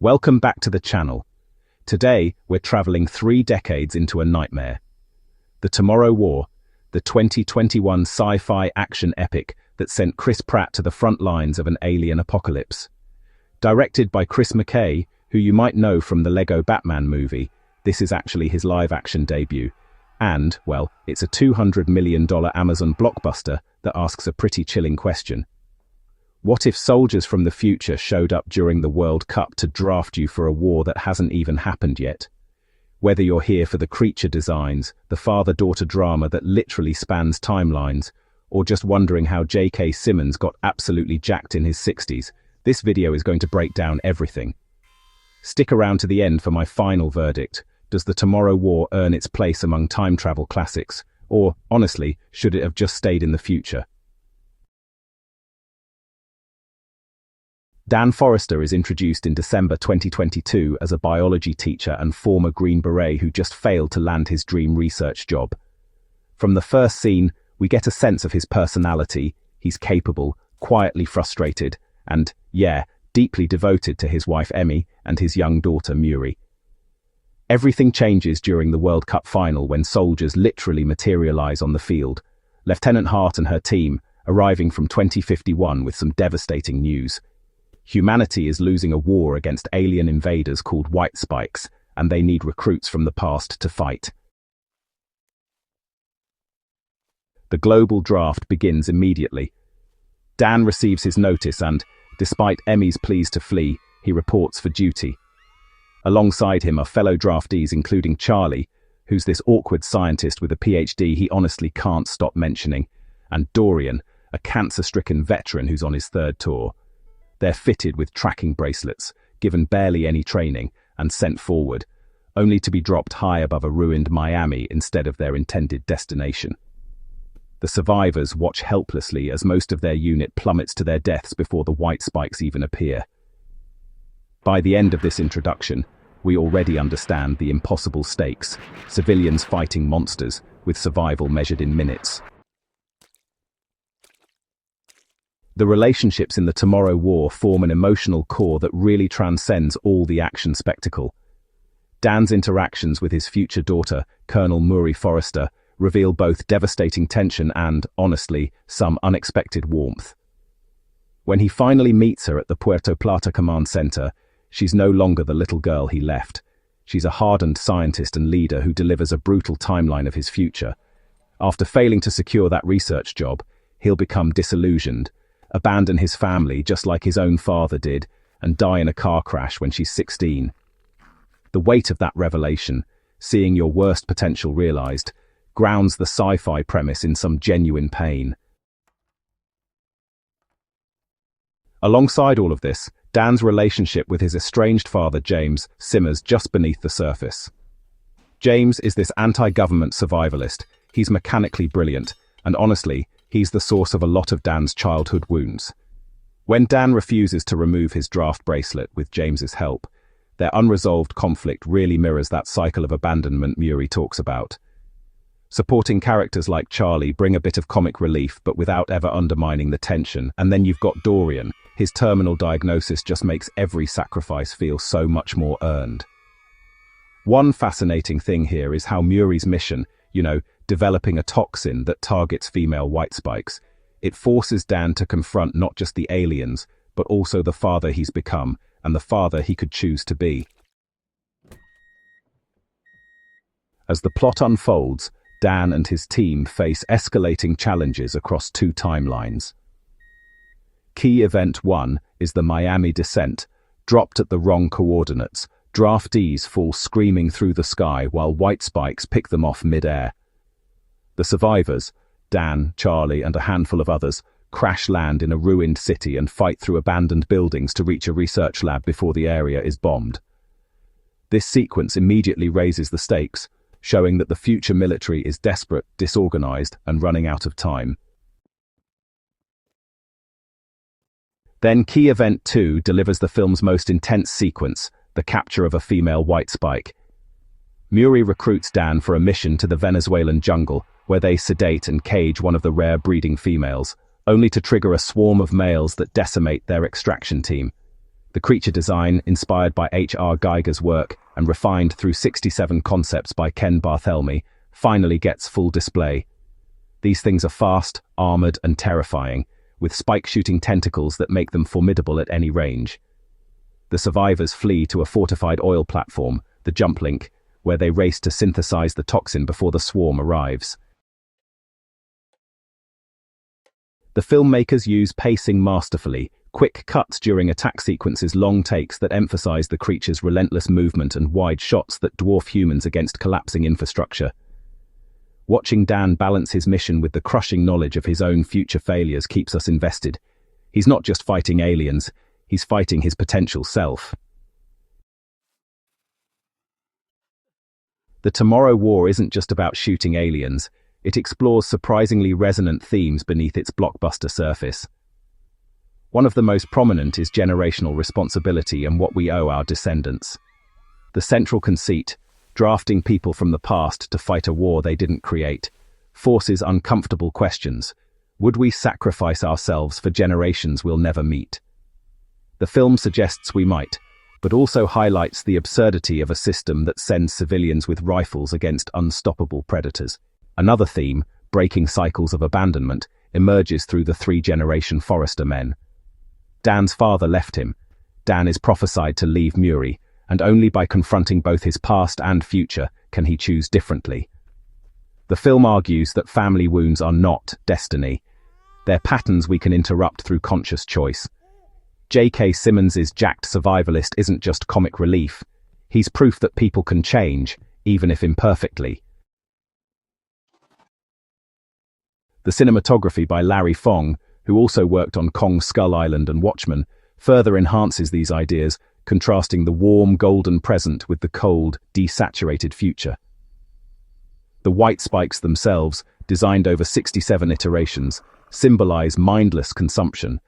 Welcome back to the channel. Today, we're traveling 3 decades into a nightmare. The Tomorrow War, the 2021 sci-fi action epic that sent Chris Pratt to the front lines of an alien apocalypse. Directed by Chris McKay, who you might know from the Lego Batman movie, this is actually his live-action debut. And, well, it's a $200 million Amazon blockbuster that asks a pretty chilling question. What if soldiers from the future showed up during the World Cup to draft you for a war that hasn't even happened yet? Whether you're here for the creature designs, the father-daughter drama that literally spans timelines, or just wondering how J.K. Simmons got absolutely jacked in his 60s, this video is going to break down everything. Stick around to the end for my final verdict. Does the Tomorrow War earn its place among time travel classics? Or, honestly, should it have just stayed in the future? Dan Forrester is introduced in December 2022 as a biology teacher and former Green Beret who just failed to land his dream research job. From the first scene, we get a sense of his personality. He's capable, quietly frustrated, and, yeah, deeply devoted to his wife Emmy and his young daughter Muri. Everything changes during the World Cup final when soldiers literally materialize on the field. Lieutenant Hart and her team arriving from 2051 with some devastating news. Humanity is losing a war against alien invaders called Whitespikes, and they need recruits from the past to fight. The global draft begins immediately. Dan receives his notice and, despite Emmy's pleas to flee, he reports for duty. Alongside him are fellow draftees including Charlie, who's this awkward scientist with a PhD he honestly can't stop mentioning, and Dorian, a cancer-stricken veteran who's on his 3rd tour. They're fitted with tracking bracelets, given barely any training, and sent forward, only to be dropped high above a ruined Miami instead of their intended destination. The survivors watch helplessly as most of their unit plummets to their deaths before the Whitespikes even appear. By the end of this introduction, we already understand the impossible stakes, civilians fighting monsters, with survival measured in minutes. The relationships in the Tomorrow War form an emotional core that really transcends all the action spectacle. Dan's interactions with his future daughter, Colonel Muri Forrester, reveal both devastating tension and, honestly, some unexpected warmth. When he finally meets her at the Puerto Plata Command Center, she's no longer the little girl he left. She's a hardened scientist and leader who delivers a brutal timeline of his future. After failing to secure that research job, he'll become disillusioned, abandon his family just like his own father did, and die in a car crash when she's 16. The weight of that revelation, seeing your worst potential realized, grounds the sci-fi premise in some genuine pain. Alongside all of this, Dan's relationship with his estranged father James simmers just beneath the surface. James is this anti-government survivalist. He's mechanically brilliant, and honestly, he's the source of a lot of Dan's childhood wounds. When Dan refuses to remove his draft bracelet with James's help, their unresolved conflict really mirrors that cycle of abandonment Muri talks about. Supporting characters like Charlie bring a bit of comic relief but without ever undermining the tension, and then you've got Dorian. His terminal diagnosis just makes every sacrifice feel so much more earned. One fascinating thing here is how Muri's mission, developing a toxin that targets female Whitespikes, it forces Dan to confront not just the aliens, but also the father he's become and the father he could choose to be. As the plot unfolds, Dan and his team face escalating challenges across 2 timelines. Key Event 1 is the Miami descent. Dropped at the wrong coordinates, draftees fall screaming through the sky while Whitespikes pick them off mid-air. The survivors, Dan, Charlie, and a handful of others, crash land in a ruined city and fight through abandoned buildings to reach a research lab before the area is bombed. This sequence immediately raises the stakes, showing that the future military is desperate, disorganized, and running out of time. Then Key Event 2 delivers the film's most intense sequence, the capture of a female Whitespike. Muri recruits Dan for a mission to the Venezuelan jungle, where they sedate and cage one of the rare breeding females, only to trigger a swarm of males that decimate their extraction team. The creature design, inspired by H.R. Geiger's work and refined through 67 concepts by Ken Barthelemy, finally gets full display. These things are fast, armored, and terrifying, with spike-shooting tentacles that make them formidable at any range. The survivors flee to a fortified oil platform, the jump link, where they race to synthesize the toxin before the swarm arrives. The filmmakers use pacing masterfully, quick cuts during attack sequences, long takes that emphasize the creature's relentless movement, and wide shots that dwarf humans against collapsing infrastructure. Watching Dan balance his mission with the crushing knowledge of his own future failures keeps us invested. He's not just fighting aliens, he's fighting his potential self. The Tomorrow War isn't just about shooting aliens, it explores surprisingly resonant themes beneath its blockbuster surface. One of the most prominent is generational responsibility and what we owe our descendants. The central conceit, drafting people from the past to fight a war they didn't create, forces uncomfortable questions. Would we sacrifice ourselves for generations we'll never meet? The film suggests we might, but also highlights the absurdity of a system that sends civilians with rifles against unstoppable predators. Another theme, breaking cycles of abandonment, emerges through the three-generation Forrester men. Dan's father left him. Dan is prophesied to leave Muri, and only by confronting both his past and future can he choose differently. The film argues that family wounds are not destiny. They're patterns we can interrupt through conscious choice. J.K. Simmons' jacked survivalist isn't just comic relief. He's proof that people can change, even if imperfectly. The cinematography by Larry Fong, who also worked on Kong Skull Island and Watchmen, further enhances these ideas, contrasting the warm, golden present with the cold, desaturated future. The Whitespikes themselves, designed over 67 iterations, symbolize mindless consumption.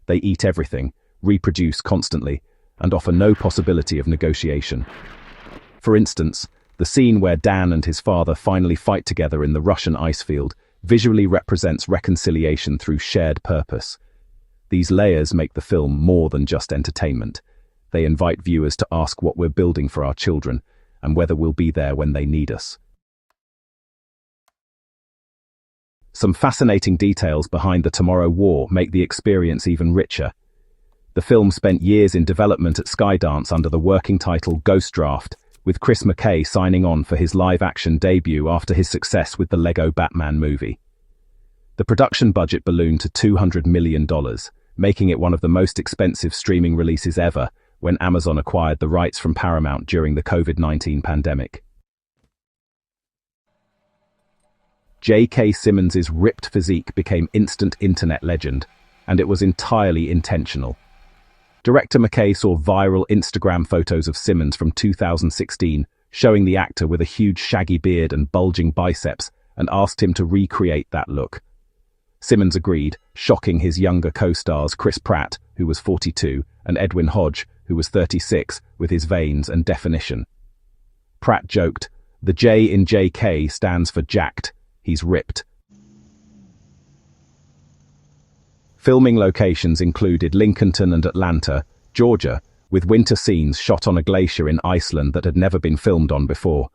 They eat everything, reproduce constantly, and offer no possibility of negotiation. For instance, the scene where Dan and his father finally fight together in the Russian ice field visually represents reconciliation through shared purpose. These layers make the film more than just entertainment. They invite viewers to ask what we're building for our children, and whether we'll be there when they need us. Some fascinating details behind the Tomorrow War make the experience even richer. The film spent years in development at Skydance under the working title Ghost Draft, with Chris McKay signing on for his live-action debut after his success with the Lego Batman movie. The production budget ballooned to $200 million, making it one of the most expensive streaming releases ever when Amazon acquired the rights from Paramount during the COVID-19 pandemic. J.K. Simmons' ripped physique became instant internet legend, and it was entirely intentional. Director McKay saw viral Instagram photos of Simmons from 2016, showing the actor with a huge shaggy beard and bulging biceps, and asked him to recreate that look. Simmons agreed, shocking his younger co-stars Chris Pratt, who was 42, and Edwin Hodge, who was 36, with his veins and definition. Pratt joked, "The J in JK stands for jacked. He's ripped." Filming locations included Lincolnton and Atlanta, Georgia, with winter scenes shot on a glacier in Iceland that had never been filmed on before.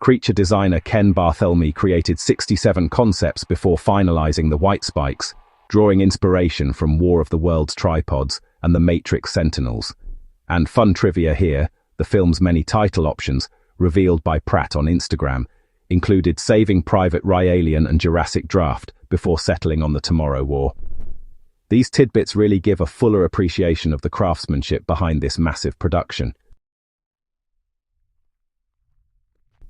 Creature designer Ken Barthelemy created 67 concepts before finalizing the Whitespikes, drawing inspiration from War of the Worlds tripods and the Matrix Sentinels. And fun trivia here, the film's many title options, revealed by Pratt on Instagram, included Saving Private Ryan and Jurassic Draft before settling on the Tomorrow War. These tidbits really give a fuller appreciation of the craftsmanship behind this massive production.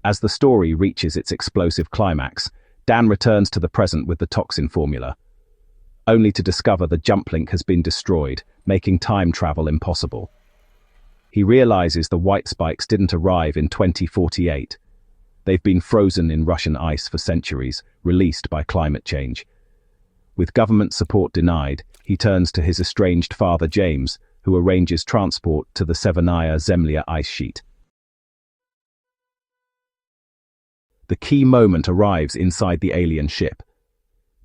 As the story reaches its explosive climax, Dan returns to the present with the toxin formula, only to discover the jump link has been destroyed, making time travel impossible. He realizes the Whitespikes didn't arrive in 2048. They've been frozen in Russian ice for centuries, released by climate change. With government support denied, he turns to his estranged father James, who arranges transport to the Severnaya Zemlya ice sheet. The key moment arrives inside the alien ship.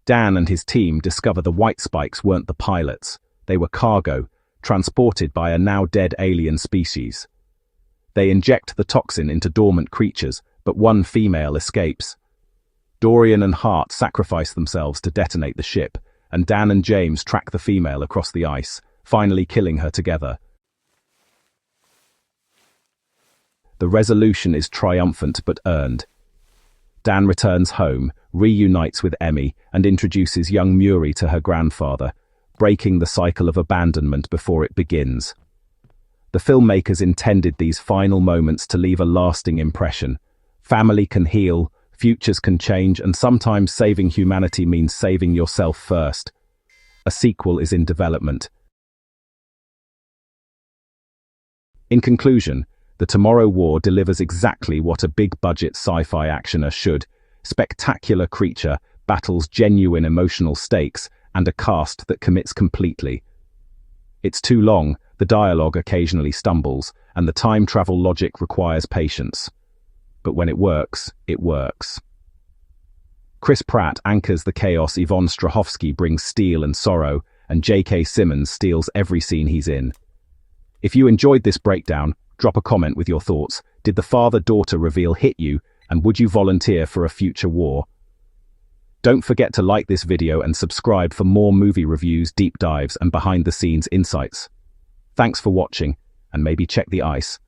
Dan and his team discover the Whitespikes weren't the pilots, they were cargo, transported by a now-dead alien species. They inject the toxin into dormant creatures, but one female escapes. Dorian and Hart sacrifice themselves to detonate the ship, and Dan and James track the female across the ice, finally killing her together. The resolution is triumphant but earned. Dan returns home, reunites with Emmy, and introduces young Muri to her grandfather, breaking the cycle of abandonment before it begins. The filmmakers intended these final moments to leave a lasting impression. Family can heal, futures can change, and sometimes saving humanity means saving yourself first. A sequel is in development. In conclusion, The Tomorrow War delivers exactly what a big-budget sci-fi actioner should: spectacular creature, battles genuine emotional stakes, and a cast that commits completely. It's too long, the dialogue occasionally stumbles, and the time travel logic requires patience. But when it works, it works. Chris Pratt anchors the chaos, Yvonne Strahovski brings steel and sorrow, and J.K. Simmons steals every scene he's in. If you enjoyed this breakdown, drop a comment with your thoughts. Did the father-daughter reveal hit you, and would you volunteer for a future war? Don't forget to like this video and subscribe for more movie reviews, deep dives, and behind-the-scenes insights. Thanks for watching, and maybe check the ice.